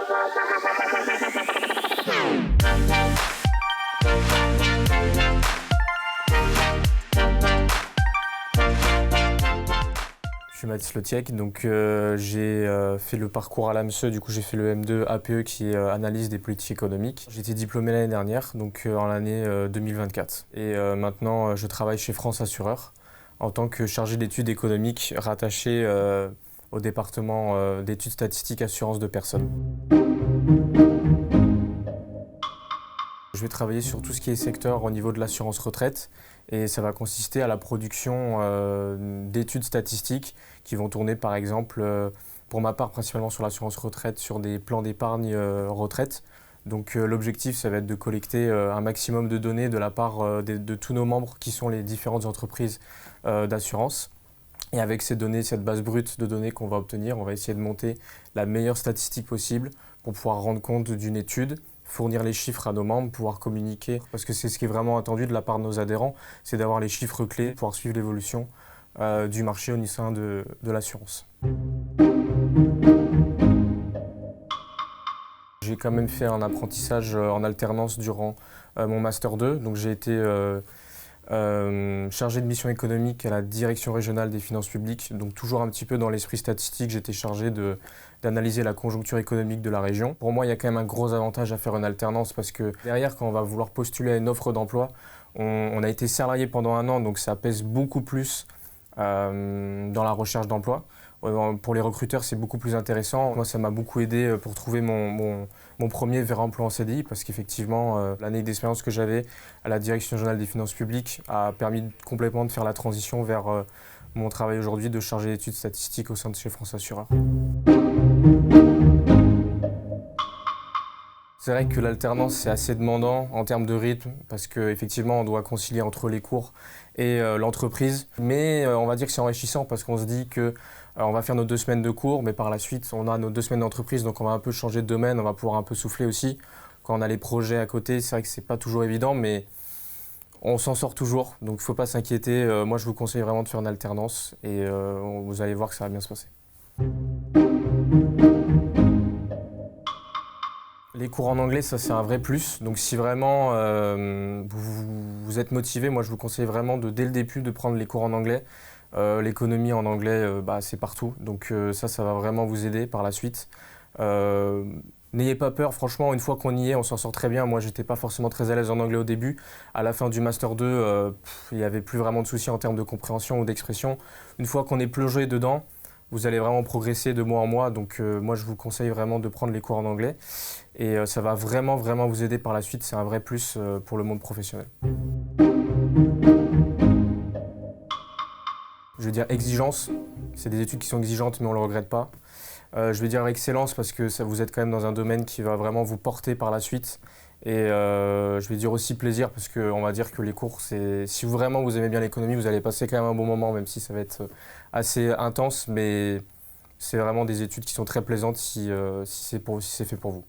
Je suis Mathis Lotiec, donc j'ai fait le parcours à l'AMSE, du coup j'ai fait le M2 APE qui est analyse des politiques économiques. J'ai été diplômé l'année dernière, donc en l'année 2024. Et maintenant je travaille chez France Assureur en tant que chargé d'études économiques rattaché au département d'études statistiques assurance de personnes. Je vais travailler sur tout ce qui est secteur au niveau de l'assurance retraite et ça va consister à la production d'études statistiques qui vont tourner par exemple, pour ma part principalement sur l'assurance retraite, sur des plans d'épargne retraite. Donc l'objectif ça va être de collecter un maximum de données de la part de tous nos membres qui sont les différentes entreprises d'assurance. Et avec ces données, cette base brute de données qu'on va obtenir, on va essayer de monter la meilleure statistique possible pour pouvoir rendre compte d'une étude, fournir les chiffres à nos membres, pouvoir communiquer, parce que c'est ce qui est vraiment attendu de la part de nos adhérents, c'est d'avoir les chiffres clés, pouvoir suivre l'évolution du marché au sein de l'assurance. J'ai quand même fait un apprentissage en alternance durant mon Master 2, donc j'ai été chargé de mission économique à la direction régionale des finances publiques, donc toujours un petit peu dans l'esprit statistique, j'étais chargé d'analyser la conjoncture économique de la région. Pour moi, il y a quand même un gros avantage à faire une alternance parce que derrière, quand on va vouloir postuler à une offre d'emploi, on a été salarié pendant un an, donc ça pèse beaucoup plus dans la recherche d'emploi. Pour les recruteurs, c'est beaucoup plus intéressant. Moi, ça m'a beaucoup aidé pour trouver mon premier vrai emploi en CDI parce qu'effectivement, l'année d'expérience que j'avais à la Direction régionale des finances publiques a permis complètement de faire la transition vers mon travail aujourd'hui de chargé d'études statistiques au sein de chez France Assureur. C'est vrai que l'alternance, c'est assez demandant en termes de rythme parce qu'effectivement, on doit concilier entre les cours et l'entreprise. Mais on va dire que c'est enrichissant parce qu'on se dit qu'on va faire nos 2 semaines de cours, mais par la suite, on a nos 2 semaines d'entreprise, donc on va un peu changer de domaine, on va pouvoir un peu souffler aussi. Quand on a les projets à côté, c'est vrai que c'est pas toujours évident, mais on s'en sort toujours, donc il ne faut pas s'inquiéter. Moi, je vous conseille vraiment de faire une alternance et vous allez voir que ça va bien se passer. Les cours en anglais, ça c'est un vrai plus. Donc si vraiment vous êtes motivé, moi je vous conseille vraiment dès le début de prendre les cours en anglais. L'économie en anglais, c'est partout. Donc ça va vraiment vous aider par la suite. N'ayez pas peur, franchement, une fois qu'on y est, on s'en sort très bien. Moi, j'étais pas forcément très à l'aise en anglais au début. À la fin du Master 2, il n'y avait plus vraiment de soucis en termes de compréhension ou d'expression. Une fois qu'on est plongé dedans, vous allez vraiment progresser de mois en mois. Donc moi, je vous conseille vraiment de prendre les cours en anglais. Et ça va vraiment vous aider par la suite. C'est un vrai plus pour le monde professionnel. Je veux dire exigence. C'est des études qui sont exigeantes, mais on ne le regrette pas. Je vais dire excellence parce que vous êtes quand même dans un domaine qui va vraiment vous porter par la suite. Et je vais dire aussi plaisir parce qu'on va dire que les cours, si vraiment vous aimez bien l'économie, vous allez passer quand même un bon moment, même si ça va être assez intense. Mais c'est vraiment des études qui sont très plaisantes si c'est fait pour vous.